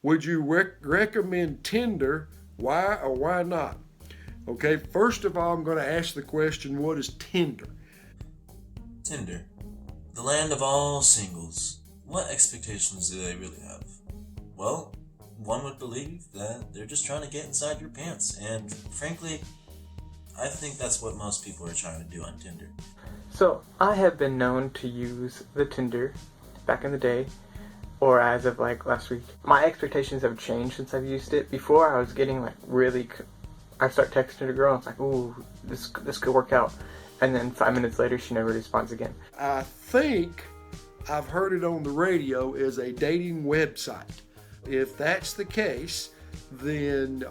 Would you recommend Tinder? Why or why not? Okay, first of all, I'm going to ask the question, what is Tinder? Tinder, the land of all singles. What expectations do they really have? Well, one would believe that they're just trying to get inside your pants, and frankly, I think that's what most people are trying to do on Tinder. So, I have been known to use the Tinder back in the day, or as of like last week. My expectations have changed since I've used it. Before, I was getting like really, I start texting a girl and it's like, ooh, this could work out. And then 5 minutes later, she never responds again. I think I've heard it on the radio as a dating website. If that's the case, then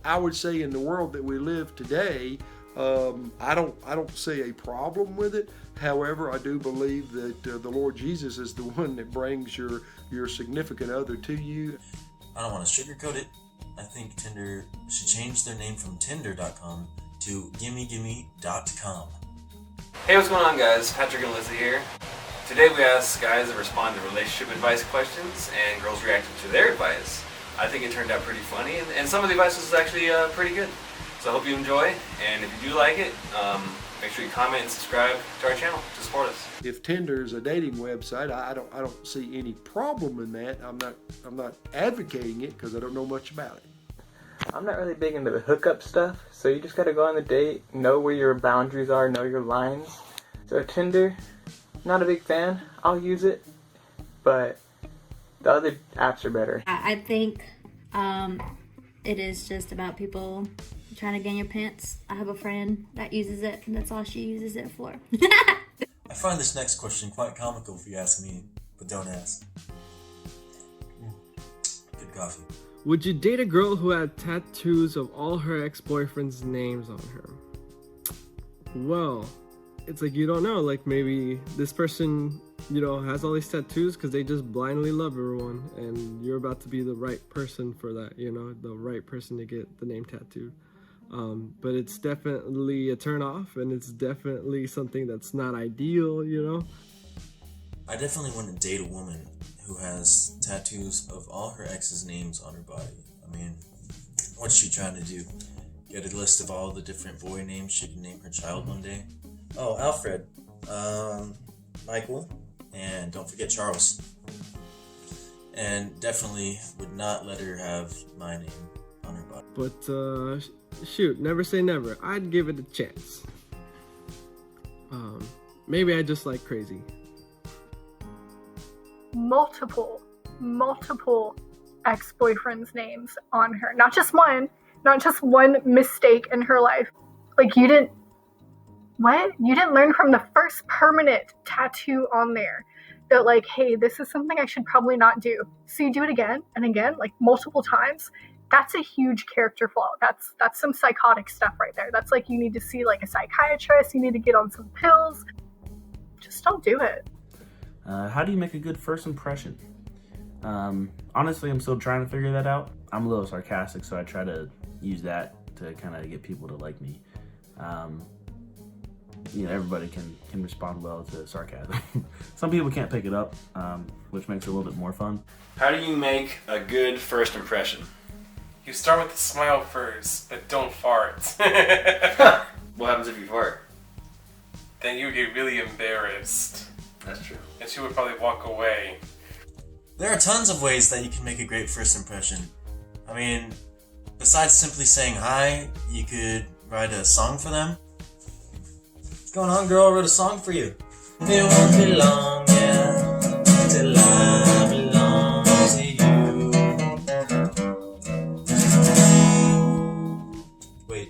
I would say in the world that we live today, I don't see a problem with it. However, I do believe that the Lord Jesus is the one that brings your significant other to you. I don't want to sugarcoat it. I think Tinder should change their name from Tinder.com to GimmeGimme.com. Hey, what's going on, guys? Patrick and Lizzie here. Today we asked guys to respond to relationship advice questions, and girls reacted to their advice. I think it turned out pretty funny, and some of the advice was actually pretty good. So I hope you enjoy, and if you do like it, make sure you comment and subscribe to our channel to support us. If Tinder is a dating website, I don't see any problem in that. I'm not advocating it because I don't know much about it. I'm not really big into the hookup stuff, so you just gotta go on the date, know where your boundaries are, know your lines. So Tinder, not a big fan. I'll use it, but the other apps are better. I think it is just about people trying to get in your pants. I have a friend that uses it, and that's all she uses it for. I find this next question quite comical if you ask me, but don't ask. Good coffee. Would you date a girl who had tattoos of all her ex-boyfriend's names on her? Well, it's like you don't know. Like maybe this person, has all these tattoos because they just blindly love everyone, and you're about to be the right person for that. The right person to get the name tattooed. But it's definitely a turn off, and it's definitely something that's not ideal. I definitely wouldn't date a woman who has tattoos of all her ex's names on her body. I mean, what's she trying to do? Get a list of all the different boy names she can name her child one day? Oh, Alfred, Michael, and don't forget Charles. And definitely would not let her have my name on her body. But, shoot, never say never. I'd give it a chance. Maybe I just like crazy. Multiple ex-boyfriends' names on her. Not just one mistake in her life. Like, you didn't learn from the first permanent tattoo on there that, like, hey, this is something I should probably not do. So you do it again and again, like multiple times. That's a huge character flaw. That's some psychotic stuff right there. That's like you need to see like a psychiatrist, you need to get on some pills. Just don't do it. How do you make a good first impression? Honestly, I'm still trying to figure that out. I'm a little sarcastic, so I try to use that to kind of get people to like me. Everybody can respond well to sarcasm. Some people can't pick it up, which makes it a little bit more fun. How do you make a good first impression? You start with a smile first, but don't fart. What happens if you fart? Then you get really embarrassed. That's true. And she would probably walk away. There are tons of ways that you can make a great first impression. I mean, besides simply saying hi, you could write a song for them. What's going on, girl? I wrote a song for you. It won't be long, yeah, till I belong to you. Wait,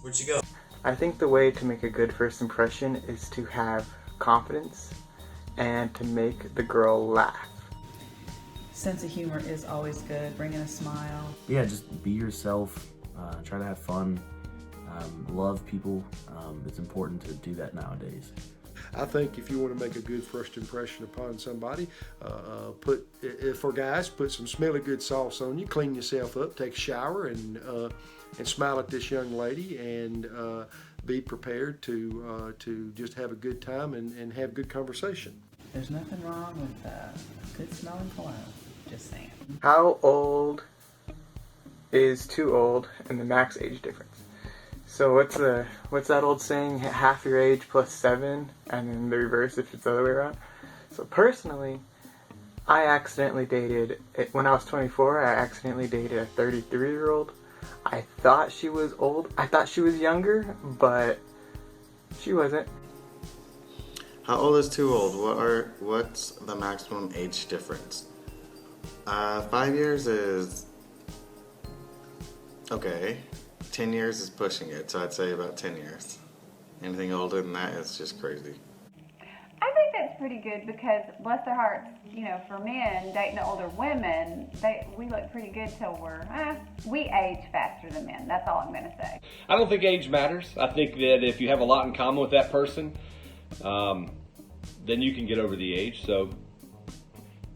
where'd you go? I think the way to make a good first impression is to have confidence and to make the girl laugh. Sense of humor is always good, bringing a smile. Yeah, just be yourself, try to have fun, love people. It's important to do that nowadays. I think if you want to make a good first impression upon somebody, for guys, put some smelly good sauce on you, clean yourself up, take a shower, and smile at this young lady, and be prepared to just have a good time and have good conversation. There's nothing wrong with good smelling cologne, just saying. How old is too old and the max age difference? So what's that old saying? Half your age plus 7, and then the reverse if it's the other way around. So personally, I accidentally dated, when I was 24, I accidentally dated a 33-year-old. I thought she was old. I thought she was younger, but she wasn't. How old is too old? What's the maximum age difference? 5 years is okay. 10 years is pushing it, so I'd say about 10 years. Anything older than that is just crazy. I think that's pretty good because, bless their hearts, for men dating older women, we look pretty good till we age faster than men. That's all I'm going to say. I don't think age matters. I think that if you have a lot in common with that person, then you can get over the age. So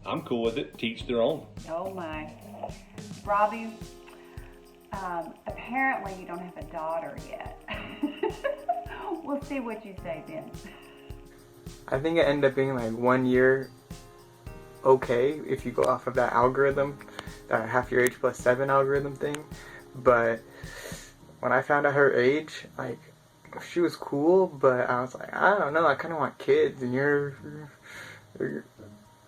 I'm cool with it. Teach their own. Oh my. Robbie, apparently you don't have a daughter yet. We'll see what you say then. I think it ended up being like 1 year okay if you go off of that algorithm, that half your age plus 7 algorithm thing. But when I found out her age, like, she was cool, but I was like, I don't know, I kind of want kids, and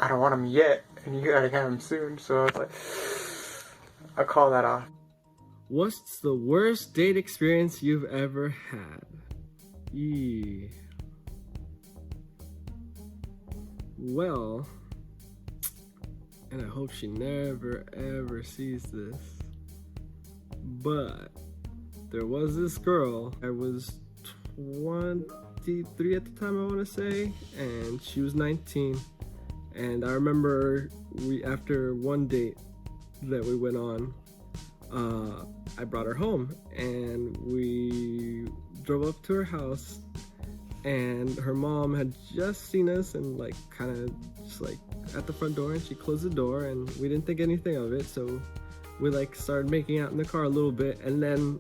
I don't want them yet, and you gotta have them soon. So I was like, I'll call that off. What's the worst date experience you've ever had? Yee. Well, and I hope she never ever sees this, but there was this girl. I was 23 at the time, I want to say, and she was 19. And I remember after one date that we went on, I brought her home and we drove up to her house, and her mom had just seen us and like kind of just like at the front door, and she closed the door and we didn't think anything of it, so we like started making out in the car a little bit, and then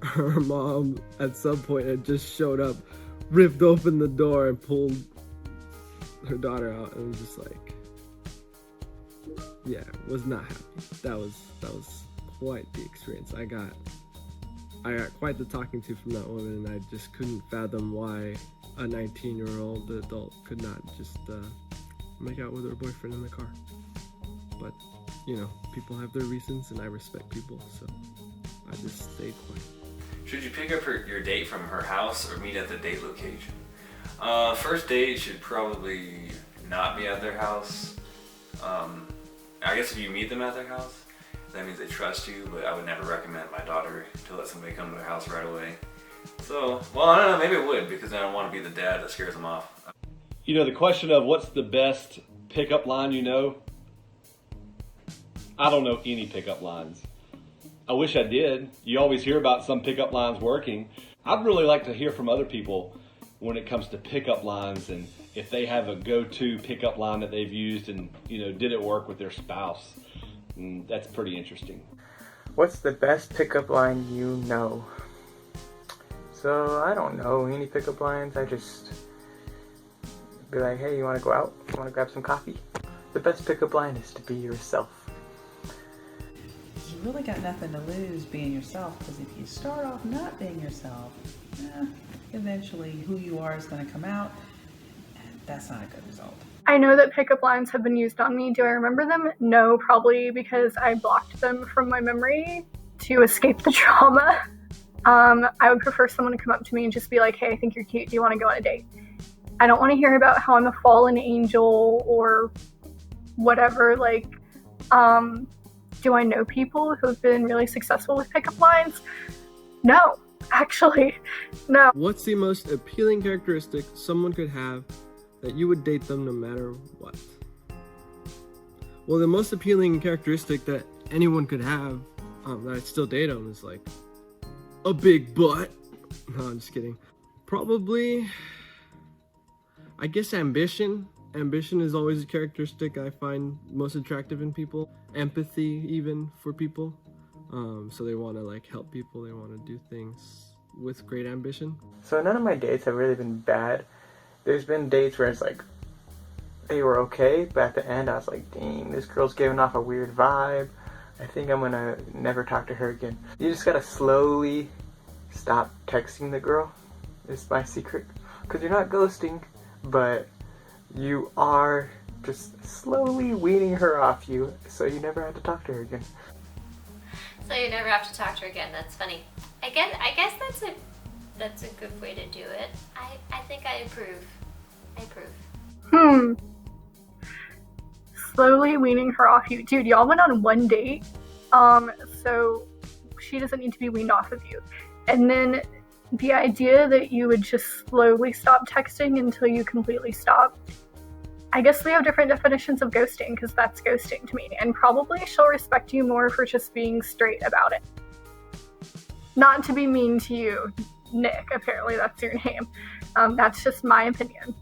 her mom at some point had just showed up, ripped open the door and pulled her daughter out, and was just like, yeah, was not happy. That was quite the experience. I got quite the talking to from that woman, and I just couldn't fathom why a 19-year-old adult could not just make out with her boyfriend in the car. But, people have their reasons, and I respect people, so I just stayed quiet. Should you pick up your date from her house or meet at the date location? First date should probably not be at their house. I guess if you meet them at their house, that means they trust you, but I would never recommend my daughter to let somebody come to their house right away. So, well, I don't know, maybe it would, because I don't want to be the dad that scares them off. The question of what's the best pickup line I don't know any pickup lines. I wish I did. You always hear about some pickup lines working. I'd really like to hear from other people when it comes to pickup lines, and if they have a go-to pickup line that they've used and, did it work with their spouse. That's pretty interesting. What's the best pickup line you know? So I don't know any pickup lines. I just be like, hey, you want to go out? You want to grab some coffee? The best pickup line is to be yourself. You really got nothing to lose being yourself, because if you start off not being yourself, eventually who you are is going to come out, and that's not a good result. I know that pickup lines have been used on me. Do I remember them? No, probably because I blocked them from my memory to escape the trauma. I would prefer someone to come up to me and just be like, hey, I think you're cute. Do you want to go on a date? I don't want to hear about how I'm a fallen angel or whatever. Do I know people who have been really successful with pickup lines? No, actually, no. What's the most appealing characteristic someone could have that you would date them no matter what? Well, the most appealing characteristic that anyone could have that I'd still date them is like a big butt. No, I'm just kidding. Probably, I guess ambition. Ambition is always a characteristic I find most attractive in people. Empathy, even, for people. So they want to help people. They want to do things with great ambition. So none of my dates have really been bad. There's been dates where it's like they were okay, but at the end I was like, dang, this girl's giving off a weird vibe. I think I'm gonna never talk to her again. You just gotta slowly stop texting the girl, is my secret. Because you're not ghosting, but you are just slowly weaning her off you, so you never have to talk to her again. So you never have to talk to her again. That's funny. I guess that's a good way to do it. I think I approve. I approve. Slowly weaning her off you. Dude, y'all went on one date, so she doesn't need to be weaned off of you. And then the idea that you would just slowly stop texting until you completely stop. I guess we have different definitions of ghosting, because that's ghosting to me. And probably she'll respect you more for just being straight about it. Not to be mean to you, Nick, apparently that's your name. That's just my opinion.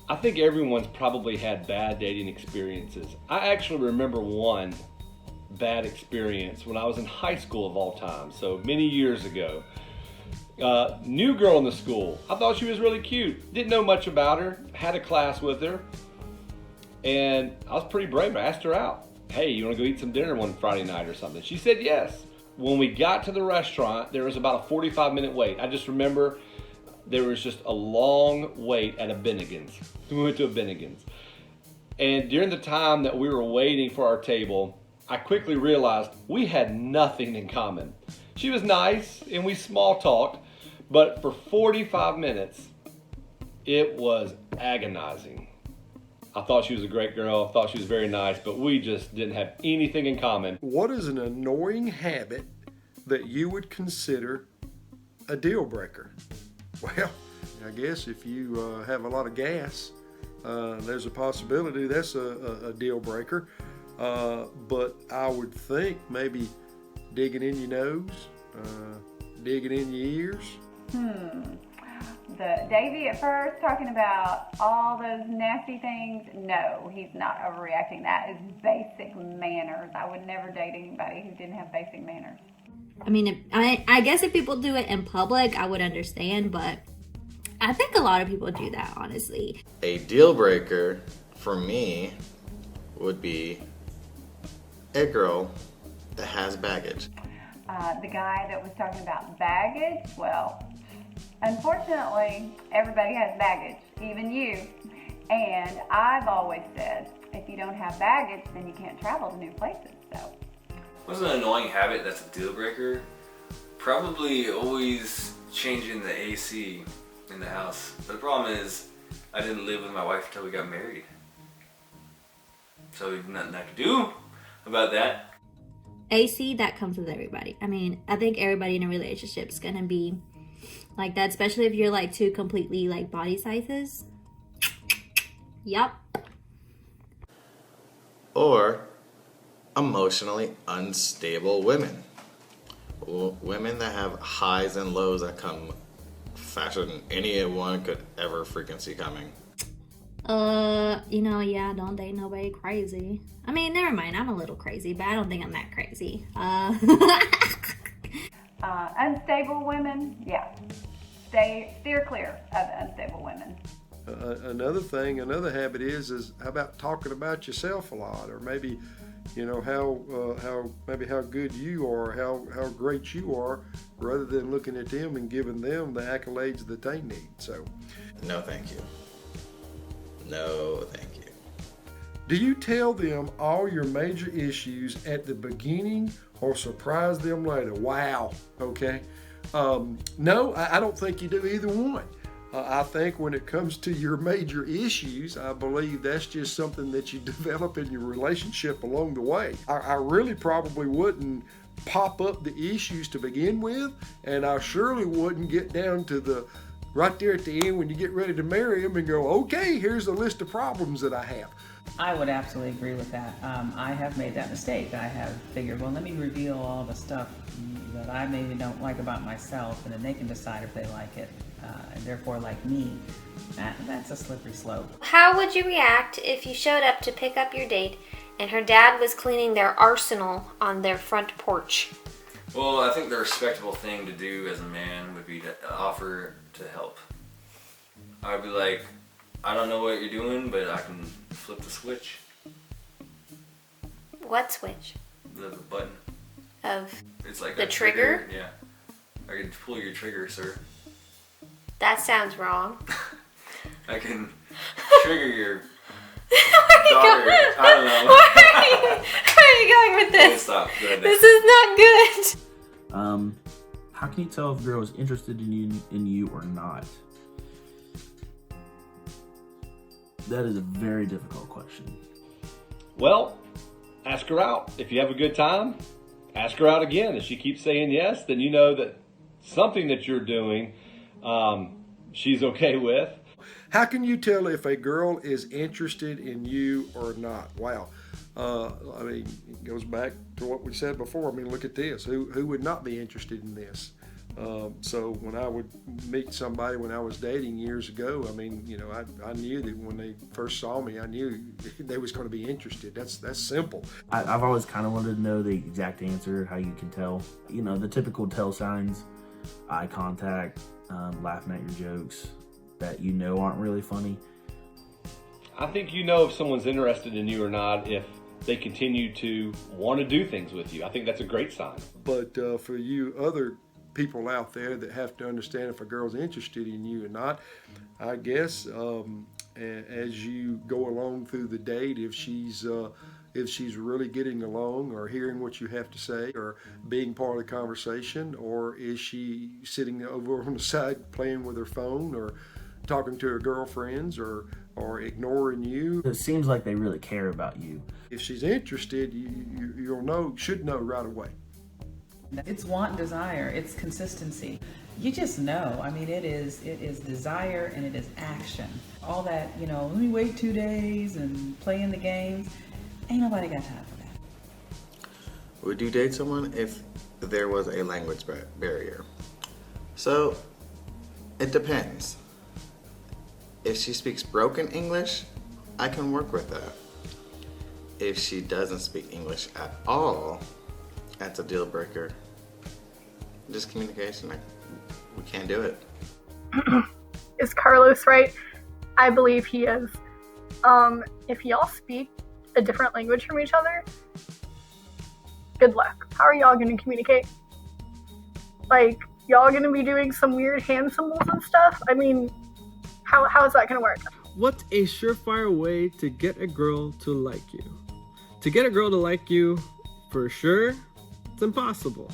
I think everyone's probably had bad dating experiences. I actually remember one bad experience when I was in high school of all time, so many years ago. New girl in the school. I thought she was really cute. Didn't know much about her. Had a class with her. And I was pretty brave. I asked her out. Hey, you want to go eat some dinner one Friday night or something? She said yes. When we got to the restaurant, there was about a 45-minute wait. I just remember there was just a long wait at a Bennigan's. We went to a Bennigan's. And during the time that we were waiting for our table, I quickly realized we had nothing in common. She was nice and we small talked, but for 45 minutes, it was agonizing. I thought she was a great girl, thought she was very nice, but we just didn't have anything in common. What is an annoying habit that you would consider a deal breaker? Well, I guess if you have a lot of gas, there's a possibility that's a deal breaker. But I would think maybe digging in your nose, digging in your ears. The Davey at first talking about all those nasty things. No, he's not overreacting. That is basic manners. I would never date anybody who didn't have basic manners. I mean, I guess if people do it in public, I would understand, but I think a lot of people do that, honestly. A deal breaker for me would be a girl that has baggage. The guy that was talking about baggage, well, unfortunately, everybody has baggage, even you. And I've always said, if you don't have baggage, then you can't travel to new places, so. What's an annoying habit that's a deal breaker? Probably always changing the AC in the house. But the problem is, I didn't live with my wife until we got married. So there's nothing I could do about that. AC, that comes with everybody. I mean, I think everybody in a relationship is gonna be like that, especially if you're like two completely like body sizes. Yup. Or emotionally unstable women. Women that have highs and lows that come faster than anyone could ever freaking see coming. Yeah, don't date nobody crazy. I mean, never mind, I'm a little crazy, but I don't think I'm that crazy. Unstable women, yeah. Steer clear of unstable women. Another habit is how about talking about yourself a lot, or maybe, how good you are, how great you are, rather than looking at them and giving them the accolades that they need. So, no, thank you. No, thank you. Do you tell them all your major issues at the beginning or surprise them later? Wow. Okay. No, I don't think you do either one. I think when it comes to your major issues, I believe that's just something that you develop in your relationship along the way. I really probably wouldn't pop up the issues to begin with, and I surely wouldn't get down to the right there at the end when you get ready to marry them and go, okay, here's a list of problems that I have. I would absolutely agree with that. I have made that mistake. I have figured, well, let me reveal all the stuff that I maybe don't like about myself, and then they can decide if they like it, and therefore like me. That's a slippery slope. How would you react if you showed up to pick up your date and her dad was cleaning their arsenal on their front porch? Well, I think the respectable thing to do as a man would be to offer to help. I'd be like, I don't know what you're doing, but I can flip the switch. What switch? The button. Of It's like the a trigger? Yeah. I can pull your trigger, sir. That sounds wrong. I can trigger your Where are you daughter. going? I don't know. Where are you going with this? Okay, stop. Go ahead. This is not good. How can you tell if a girl is interested in you or not? That is a very difficult question. Well, ask her out. If you have a good time, ask her out again. If she keeps saying yes, then you know that something that you're doing, she's okay with. How can you tell if a girl is interested in you or not? Wow. I mean, it goes back to what we said before. I mean, look at this. Who would not be interested in this? So when I would meet somebody when I was dating years ago, I mean, you know, I knew that when they first saw me, I knew they was going to be interested. That's simple. I've always kind of wanted to know the exact answer, how you can tell. You know, the typical tell signs, eye contact, laughing at your jokes that you know aren't really funny. I think you know if someone's interested in you or not if they continue to want to do things with you. I think that's a great sign. But for you other people out there that have to understand if a girl's interested in you or not, I guess as you go along through the date, if she's really getting along or hearing what you have to say or being part of the conversation, or is she sitting over on the side playing with her phone or talking to her girlfriends or ignoring you. It seems like they really care about you. If she's interested, you'll should know right away. It's want and desire. It's consistency. You just know. I mean, it is desire and it is action. All that, you know, let me wait 2 days and playing the games. Ain't nobody got time for that. Would you date someone if there was a language barrier? So, it depends. If she speaks broken English, I can work with that. If she doesn't speak English at all, that's a deal breaker. Just communication, we can't do it. Is Carlos right? I believe he is. If y'all speak a different language from each other, good luck. How are y'all gonna communicate? Like, y'all gonna be doing some weird hand symbols and stuff? I mean, how is that gonna work? What's a surefire way to get a girl to like you? To get a girl to like you, for sure, it's impossible.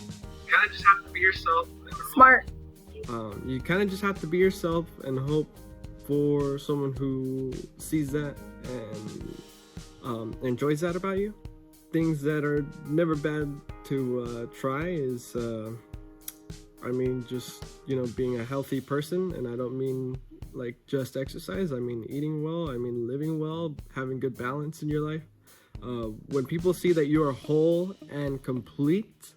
You kind of just have to be yourself. Smart. You kind of just have to be yourself and hope for someone who sees that and enjoys that about you. Things that are never bad to try is, just, being a healthy person. And I don't mean like just exercise. I mean eating well. I mean living well, having good balance in your life. When people see that you are whole and complete,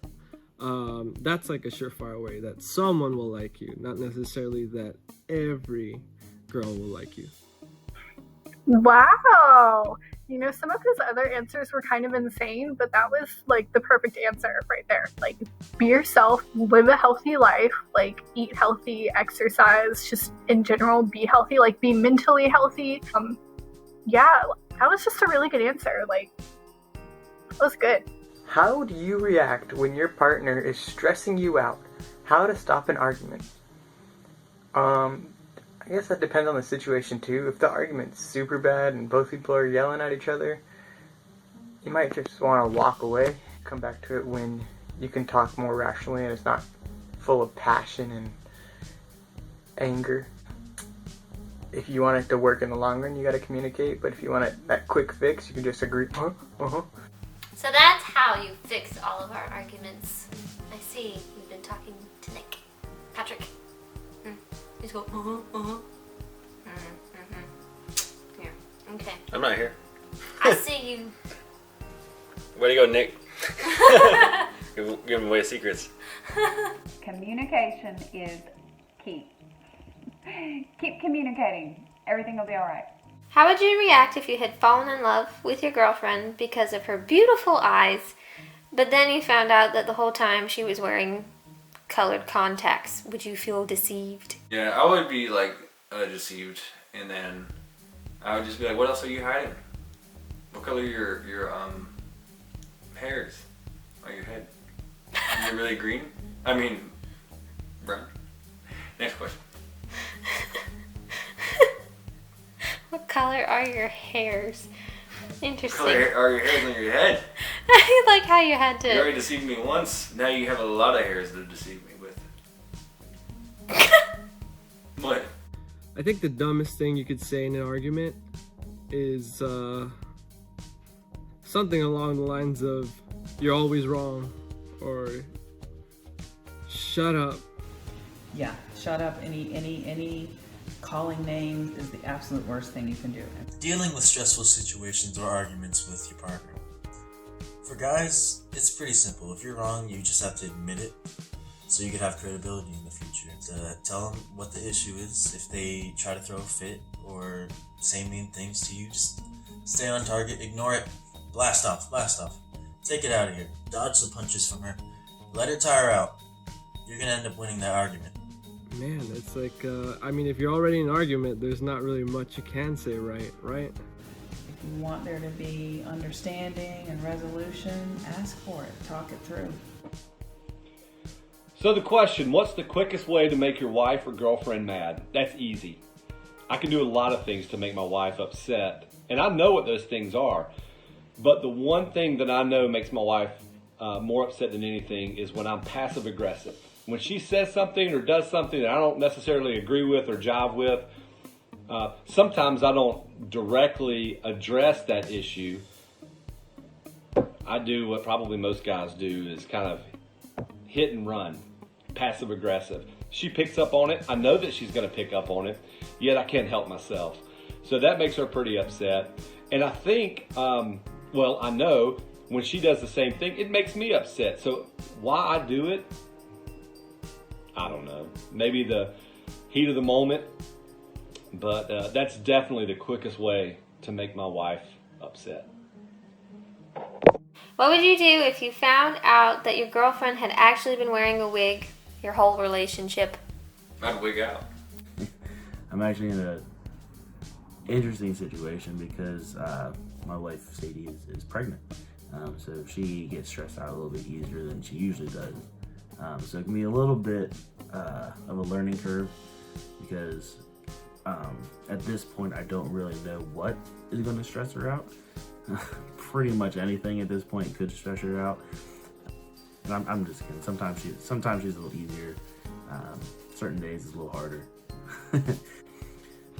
that's like a surefire way that someone will like you, not necessarily that every girl will like you. Wow. Some of his other answers were kind of insane, but that was like the perfect answer right there. Like, be yourself, live a healthy life, like eat healthy, exercise, just in general, be healthy, like be mentally healthy. Yeah, that was just a really good answer. Like, that was good. How do you react when your partner is stressing you out? How to stop an argument? I guess that depends on the situation too. If the argument's super bad and both people are yelling at each other, you might just want to walk away. Come back to it when you can talk more rationally and it's not full of passion and anger. If you want it to work in the long run, you gotta communicate. But if you want that quick fix, you can just agree. So that's how you fix all of our arguments. I see you've been talking to Nick. Patrick. He's go, Here. Okay. I'm not here. I see you. Way to go, Nick. Give him away secrets. Communication is key. Keep communicating. Everything will be alright. How would you react if you had fallen in love with your girlfriend because of her beautiful eyes, but then you found out that the whole time she was wearing colored contacts? Would you feel deceived? Yeah, I would be like deceived, and then I would just be like, what else are you hiding? What color are your hairs on your head? Is it really green? I mean, brown. Next question. What color are your hairs? Interesting. What color are your hairs on your head? I like how you had to. You already deceived me once. Now you have a lot of hairs to deceive me with. What? I think the dumbest thing you could say in an argument is something along the lines of "you're always wrong" or "shut up." Yeah, shut up. Any calling names is the absolute worst thing you can do. Dealing with stressful situations or arguments with your partner. For guys, it's pretty simple. If you're wrong, you just have to admit it so you could have credibility in the future. To tell them what the issue is. If they try to throw a fit or say mean things to you, just stay on target, ignore it, blast off. Take it out of here. Dodge the punches from her. Let her tire out. You're gonna end up winning that argument. Man, it's like, I mean, if you're already in an argument, there's not really much you can say, right? If you want there to be understanding and resolution, ask for it. Talk it through. So the question, what's the quickest way to make your wife or girlfriend mad? That's easy. I can do a lot of things to make my wife upset, and I know what those things are. But the one thing that I know makes my wife more upset than anything is when I'm passive aggressive. When she says something or does something that I don't necessarily agree with or jive with, sometimes I don't directly address that issue. I do what probably most guys do, is kind of hit and run, passive aggressive. She picks up on it. I know that she's going to pick up on it, yet I can't help myself. So that makes her pretty upset. And I think, I know when she does the same thing, it makes me upset. So why I do it, I don't know. Maybe the heat of the moment, but that's definitely the quickest way to make my wife upset. What would you do if you found out that your girlfriend had actually been wearing a wig your whole relationship? I'd wig out. I'm actually in an interesting situation because my wife, Sadie, is pregnant. So she gets stressed out a little bit easier than she usually does. So it can be a little bit of a learning curve because at this point I don't really know what is going to stress her out. Pretty much anything at this point could stress her out. And I'm just kidding. Sometimes she's a little easier. Certain days is a little harder.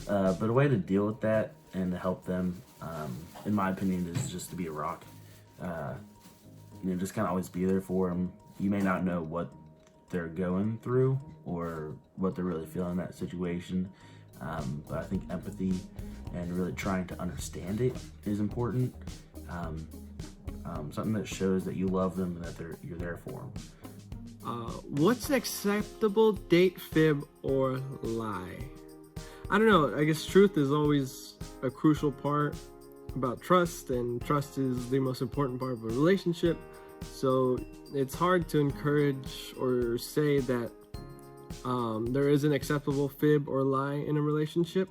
But a way to deal with that and to help them, in my opinion, is just to be a rock. Just kind of always be there for them. You may not know what they're going through or what they're really feeling in that situation, but I think empathy and really trying to understand it is important. Something that shows that you love them and that you're there for them. What's an acceptable date, fib, or lie? I don't know. I guess truth is always a crucial part about trust, and trust is the most important part of a relationship. So it's hard to encourage or say that there is an acceptable fib or lie in a relationship.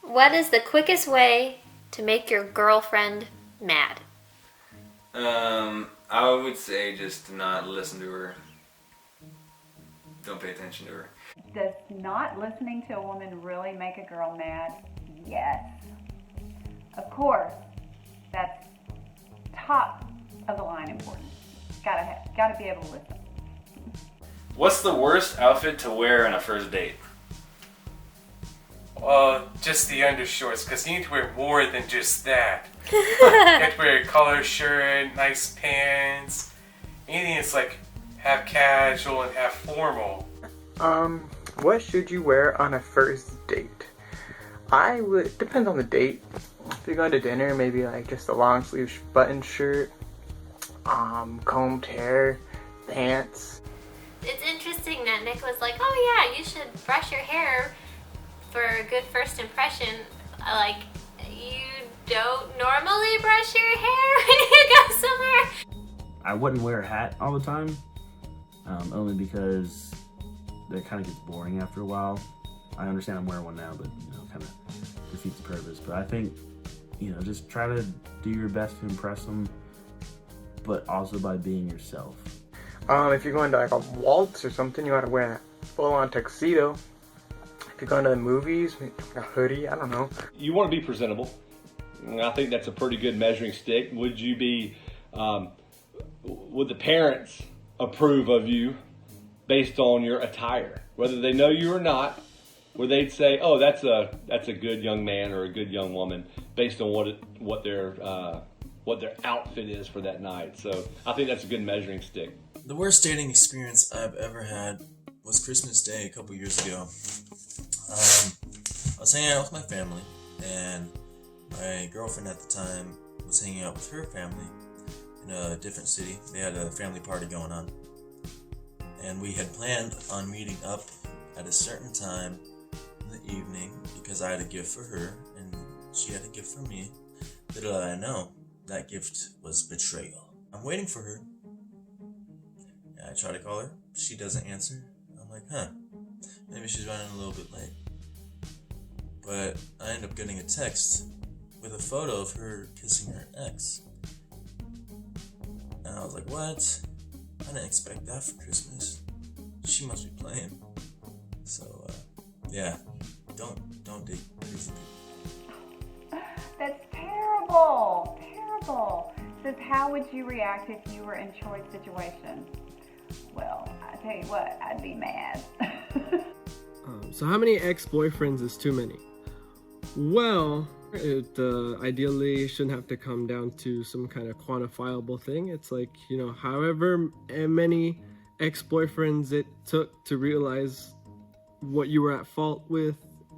What is the quickest way to make your girlfriend mad? I would say just to not listen to her. Don't pay attention to her. Does not listening to a woman really make a girl mad? Yes. Of course, that's top of the line important. Gotta be able to listen. What's the worst outfit to wear on a first date? Just the undershorts, because you need to wear more than just that. You have to wear a collar shirt, nice pants, anything that's like half casual and half formal. What should you wear on a first date? Depends on the date. If you're going to dinner, maybe like just a long sleeve button shirt, combed hair, pants. It's interesting that Nick was like, oh yeah, you should brush your hair for a good first impression. Like, you don't normally brush your hair when you go somewhere? I wouldn't wear a hat all the time, only because that kind of gets boring after a while. I understand I'm wearing one now, but kind of defeats the purpose. But I think, just try to do your best to impress them, but also by being yourself. If you're going to like a waltz or something, you gotta wear a full-on tuxedo. If you're going to the movies, a hoodie, I don't know. You want to be presentable. I think that's a pretty good measuring stick. Would you be, would the parents approve of you based on your attire? Whether they know you or not, where they'd say, oh, that's a good young man or a good young woman based on what their outfit is for that night. So I think that's a good measuring stick. The worst dating experience I've ever had was Christmas Day a couple years ago. I was hanging out with my family, and my girlfriend at the time was hanging out with her family in a different city. They had a family party going on, and we had planned on meeting up at a certain time in the evening because I had a gift for her and she had a gift for me. Little did I know, that gift was betrayal. I'm waiting for her. I try to call her. She doesn't answer. I'm like, maybe she's running a little bit late. But I end up getting a text with a photo of her kissing her ex. And I was like, what? I didn't expect that for Christmas. She must be playing. So, yeah, don't date crazy people. That's terrible. Terrible. Says, how would you react if you were in Troy's situation? Well, I tell you what, I'd be mad. So how many ex-boyfriends is too many? Well, it ideally shouldn't have to come down to some kind of quantifiable thing. It's like, however many ex-boyfriends it took to realize what you were at fault with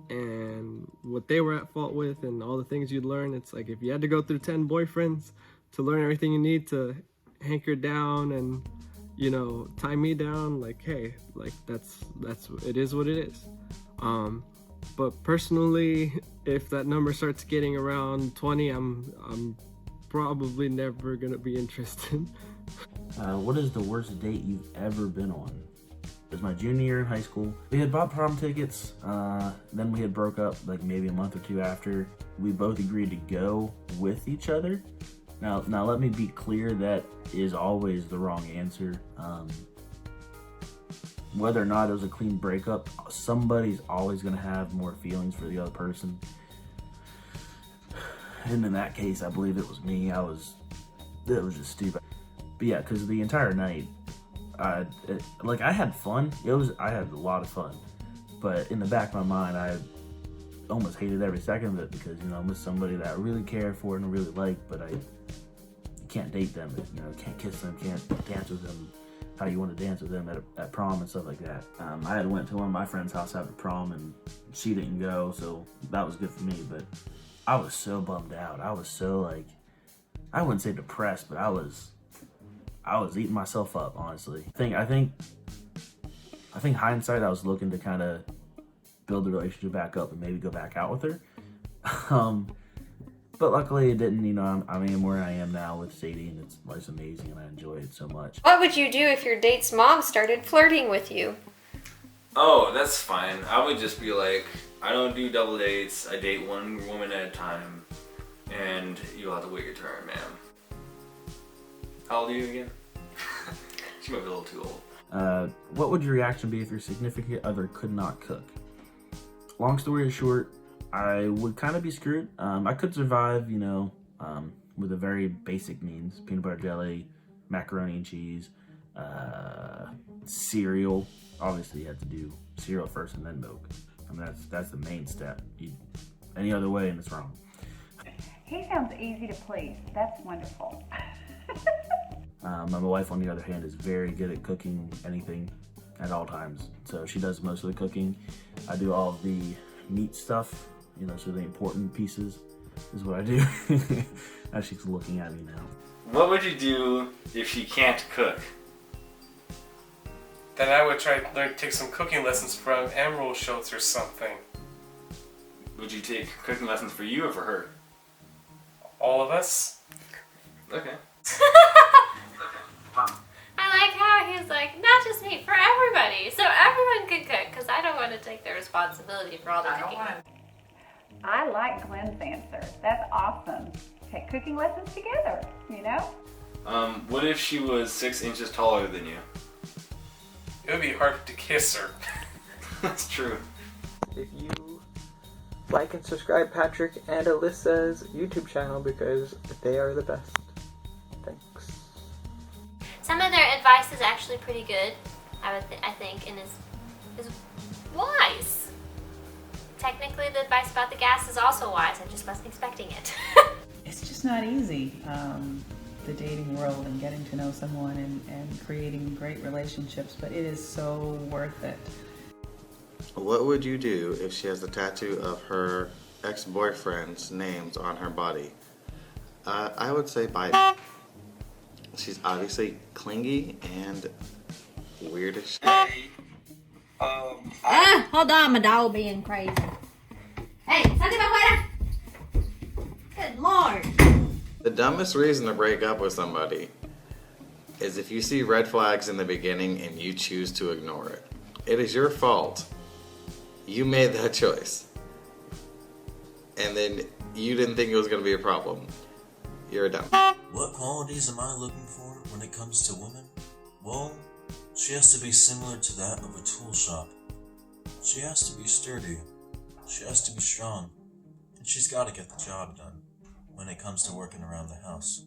and what they were at fault with and all the things you'd learn. It's like if you had to go through 10 boyfriends to learn everything you need to hanker down and tie me down, like, hey, like that's it is what it is. But personally, if that number starts getting around 20, I'm probably never gonna be interested. What is the worst date you've ever been on? It was my junior year in high school. We had bought prom tickets, then we had broke up like maybe a month or two after. We both agreed to go with each other. Now let me be clear, that is always the wrong answer. Whether or not it was a clean breakup, somebody's always gonna have more feelings for the other person. And in that case, I believe it was me. It was just stupid. But yeah, because the entire night, I had fun. I had a lot of fun. But in the back of my mind, I almost hated every second of it because, I'm with somebody that I really care for and really like, but I can't date them, can't kiss them, can't dance with them how you want to dance with them at prom and stuff like that. I had went to one of my friend's house after prom and she didn't go, so that was good for me, but I was so bummed out. I was so I wouldn't say depressed, but I was eating myself up, honestly. I think hindsight, I was looking to kind of build the relationship back up and maybe go back out with her. But luckily it didn't, I mean, where I am now with Sadie, and life's amazing and I enjoy it so much. What would you do if your date's mom started flirting with you? Oh, that's fine. I would just be like, I don't do double dates. I date one woman at a time, and you'll have to wait your turn, ma'am. How old are you again? She might be a little too old. What would your reaction be if your significant other could not cook? Long story short, I would kind of be screwed. I could survive, with a very basic means. Peanut butter jelly, macaroni and cheese, cereal. Obviously, you have to do cereal first and then milk. I mean, that's the main step. Any other way, and it's wrong. He sounds easy to please. That's wonderful. My wife, on the other hand, is very good at cooking anything at all times. So she does most of the cooking. I do all of the meat stuff, so the important pieces is what I do. Now she's looking at me now. What would you do if she can't cook? Then I would try to take some cooking lessons from Emerald Schultz or something. Would you take cooking lessons for you or for her? All of us? Okay. I like how he's like, not just me, for everybody. So everyone can cook, because I don't want to take the responsibility for all the cooking. I like Glenn's answer. That's awesome. Take cooking lessons together, you know? What if she was 6 inches taller than you? It would be hard to kiss her. That's true. If you like and subscribe Patrick and Alyssa's YouTube channel because they are the best. Thanks. Some of their advice is actually pretty good, I think, and is wise. Technically, the advice about the gas is also wise. I just wasn't expecting it. It's just not easy, the dating world and getting to know someone and creating great relationships, but it is so worth it. What would you do if she has a tattoo of her ex-boyfriend's names on her body? I would say bye. She's obviously clingy and weird as shit. Hold on, my dog being crazy. Hey, salte para afuera. Good Lord. The dumbest reason to break up with somebody is if you see red flags in the beginning and you choose to ignore it. It is your fault. You made that choice. And then you didn't think it was going to be a problem. You're a dumb. What qualities am I looking for when it comes to women? Well, she has to be similar to that of a tool shop. She has to be sturdy. She has to be strong. And she's got to get the job done when it comes to working around the house.